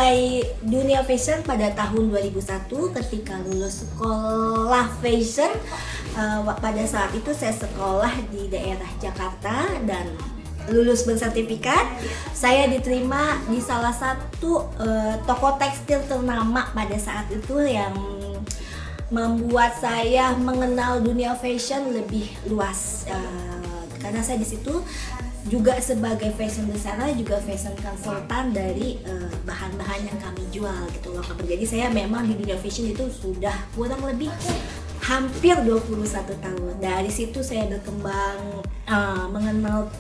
memulai dunia fashion pada tahun 2001 ketika lulus sekolah fashion. Pada saat itu saya sekolah di daerah Jakarta dan lulus bersertifikat. Saya diterima di salah satu toko tekstil ternama pada saat itu yang membuat saya mengenal dunia fashion lebih luas. Karena saya di situ juga sebagai fashion designer, juga fashion consultant dari bahan-bahan yang kami jual gitu loh. Jadi saya memang di dunia fashion itu sudah kurang lebih hampir 21 tahun. Dari situ saya berkembang, mengenal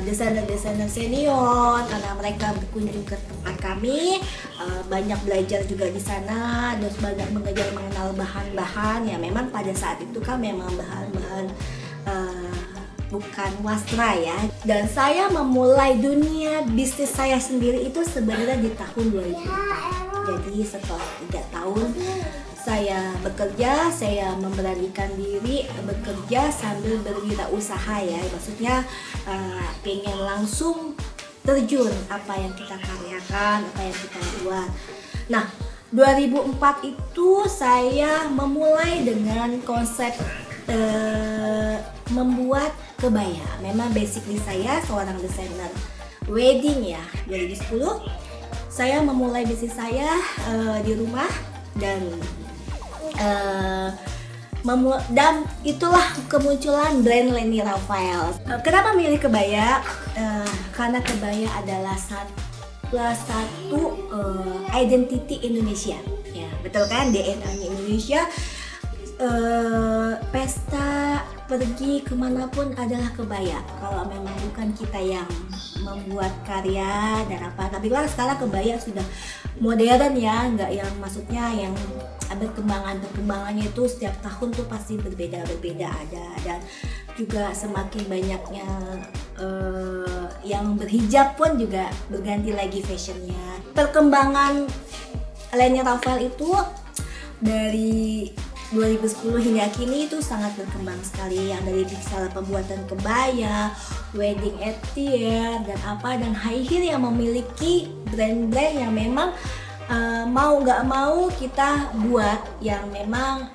desainer-desainer senior karena mereka berkunjung ke tempat kami, banyak belajar juga di sana, terus banyak mengenal bahan-bahan ya. Memang pada saat itu kan memang bahan-bahan bukan wastra ya. Dan saya memulai dunia bisnis saya sendiri itu sebenarnya di tahun 2004. Jadi setelah 3 tahun saya bekerja, saya memberanikan diri bekerja sambil berwirausaha ya. Maksudnya pengen langsung terjun apa yang kita karyakan, apa yang kita buat. Nah, 2004 itu saya memulai dengan konsep membuat kebaya. Memang basically saya seorang desainer wedding ya. 2010 saya memulai bisnis saya di rumah dan itulah kemunculan brand Leni Raphael. Kenapa milih kebaya? Karena kebaya adalah satu identity Indonesia. Ya, betul kan? DNA-nya Indonesia. Pesta pergi kemanapun adalah kebaya. Kalau memang bukan kita yang membuat karya dan apa, tapi kan sekarang kebaya sudah modern ya, nggak yang maksudnya yang perkembangannya itu setiap tahun tuh pasti berbeda ada, dan juga semakin banyaknya yang berhijab pun juga berganti lagi fashionnya. Perkembangan Leni Raphael itu dari 2010 hingga kini itu sangat berkembang sekali, yang dari misalnya pembuatan kebaya, wedding attire dan high heel yang memiliki brand-brand yang memang mau nggak mau kita buat yang memang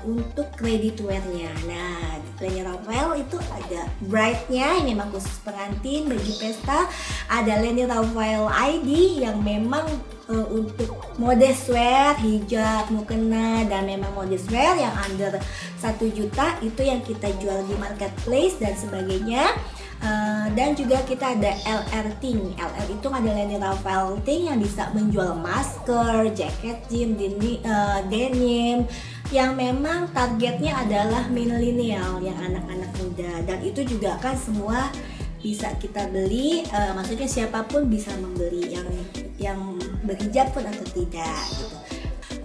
untuk ready to wear-nya. Nah, di Leni Raphael itu ada bride-nya yang memang khusus pengantin, baju pesta, ada Leni Raphael ID yang memang untuk modest wear, hijab, mukena, dan memang modest wear yang under 1 juta itu yang kita jual di marketplace dan sebagainya. Dan juga kita ada LR Ting. LR itu ada Leni Raphael Ting yang bisa menjual masker, jaket jeans, denim yang memang targetnya adalah milenial, yang anak-anak muda, dan itu juga kan semua bisa kita beli, maksudnya siapapun bisa membeli, yang berhijab pun atau tidak gitu.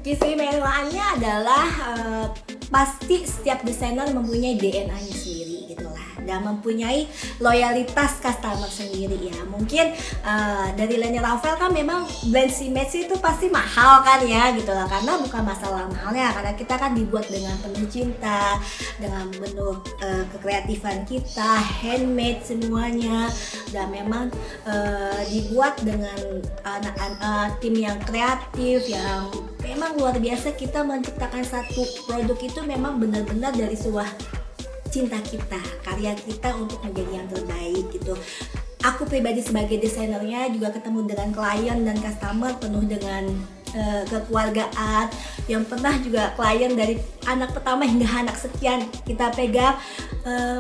Keistimewaannya adalah pasti setiap desainer mempunyai DNA-nya sendiri gitulah, dan mempunyai loyalitas customer sendiri ya. Mungkin dari Leni Raphael kan memang brand image itu pasti mahal kan ya gitu lah, karena bukan masalah mahalnya, karena kita kan dibuat dengan penuh cinta, dengan penuh kekreatifan kita, handmade semuanya, dan memang dibuat dengan anak-anak tim yang kreatif yang memang luar biasa. Kita menciptakan satu produk itu memang benar-benar dari sebuah cinta kita, karya kita untuk menjadi yang terbaik gitu. Aku pribadi sebagai desainernya juga ketemu dengan klien dan customer penuh dengan kekeluargaan, yang pernah juga klien dari anak pertama hingga anak sekian kita pegang.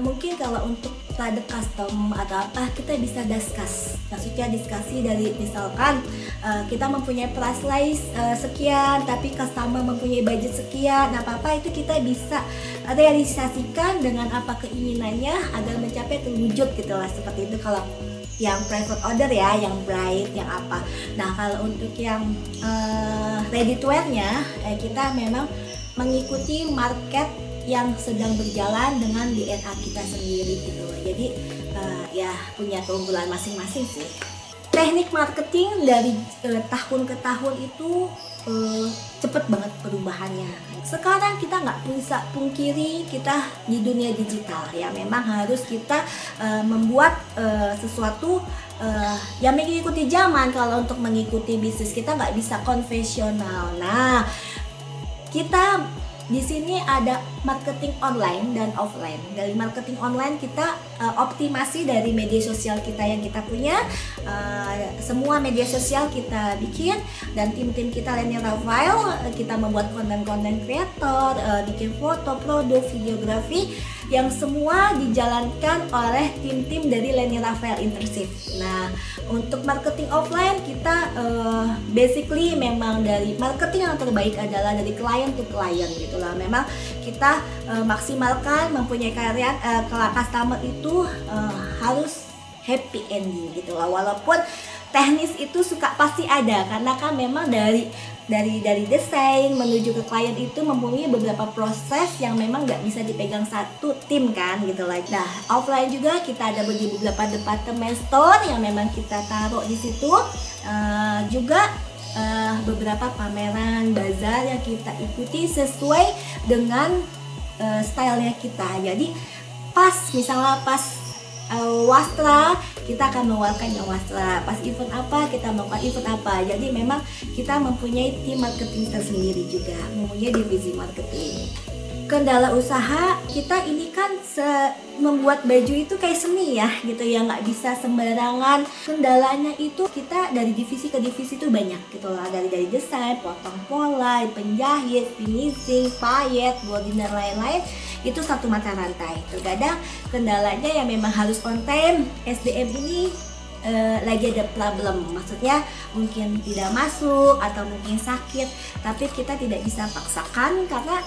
Mungkin kalau untuk produk custom atau apa kita bisa discuss, maksudnya diskusi dari misalkan kita mempunyai price list sekian tapi customer mempunyai budget sekian, apa itu kita bisa realisasikan dengan apa keinginannya agar mencapai terwujud gitulah, seperti itu kalau yang private order ya, yang bride, yang apa. Nah, kalau untuk yang ready to wear-nya kita memang mengikuti market yang sedang berjalan dengan DNA kita sendiri gitu. Jadi ya punya keunggulan masing-masing sih. Teknik marketing dari tahun ke tahun itu cepet banget perubahannya. Sekarang kita nggak bisa pungkiri kita di dunia digital ya, memang harus kita membuat sesuatu yang mengikuti zaman. Kalau untuk mengikuti bisnis kita nggak bisa konvensional. Nah, kita di sini ada marketing online dan offline. Dari marketing online kita optimasi dari media sosial kita yang kita punya, semua media sosial kita bikin, dan tim-tim kita Leni Rafael kita membuat konten-konten kreator, bikin foto, produk, videografi yang semua dijalankan oleh tim-tim dari Leni Rafael Internship. Nah, untuk marketing offline kita basically memang dari marketing yang terbaik adalah dari client to client gitulah. Memang kita maksimalkan mempunyai karya customer itu harus happy ending gitu lah. Walaupun teknis itu pasti ada, karena kan memang dari desain menuju ke klien itu mempunyai beberapa proses yang memang nggak bisa dipegang satu tim kan gitu lah. Nah, offline juga kita ada beberapa departemen store yang memang kita taruh di situ, juga beberapa pameran bazar yang kita ikuti sesuai dengan stylenya kita. Jadi misalnya pas wastra kita akan mengeluarkan yang wastra, pas event apa kita melakukan event apa. Jadi memang kita mempunyai tim marketing tersendiri juga, mempunyai divisi marketing. Kendala usaha kita ini kan membuat baju itu kayak seni ya gitu ya, nggak bisa sembarangan. Kendalanya itu kita dari divisi ke divisi itu banyak gitu lah, dari desain, potong pola, penjahit, finishing, payet, body dan lain-lain, itu satu mata rantai. Terkadang kendalanya yang memang harus on time, SDM ini lagi ada problem, maksudnya mungkin tidak masuk atau mungkin sakit, tapi kita tidak bisa paksakan karena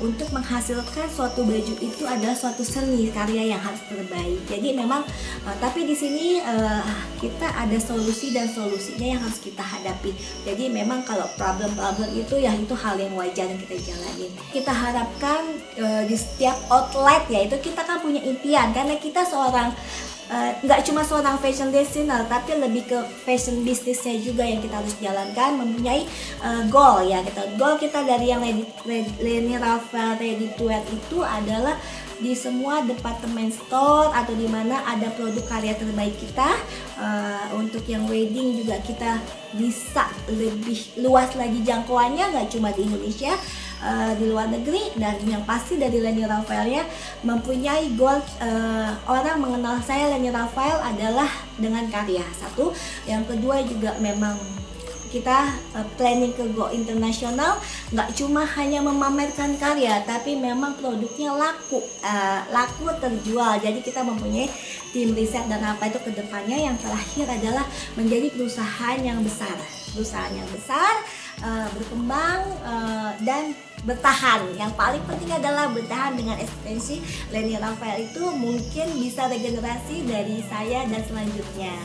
untuk menghasilkan suatu baju itu adalah suatu seni karya yang harus terbaik. Jadi memang tapi di sini kita ada solusi dan solusinya yang harus kita hadapi. Jadi memang kalau problem-problem itu ya itu hal yang wajar yang kita jalani. Kita harapkan di setiap outlet ya itu kita kan punya impian, karena kita nggak cuma seorang fashion designer tapi lebih ke fashion bisnisnya juga yang kita harus jalankan, mempunyai goal ya. Goal kita dari yang Leni Rafael Ready to Wear itu adalah di semua departemen store atau di mana ada produk karya terbaik kita. Untuk yang wedding juga kita bisa lebih luas lagi jangkauannya, nggak cuma di Indonesia, di luar negeri. Dan yang pasti dari Leni Rafaelnya mempunyai goal, orang mengenal saya Leni Rafael adalah dengan karya, satu. Yang kedua juga memang kita planning ke go internasional, nggak cuma hanya memamerkan karya tapi memang produknya laku terjual. Jadi kita mempunyai tim riset dan apa itu kedepannya. Yang terakhir adalah menjadi perusahaan yang besar berkembang dan bertahan. Yang paling penting adalah bertahan dengan eksistensi Leni Rafael itu mungkin bisa regenerasi dari saya dan selanjutnya.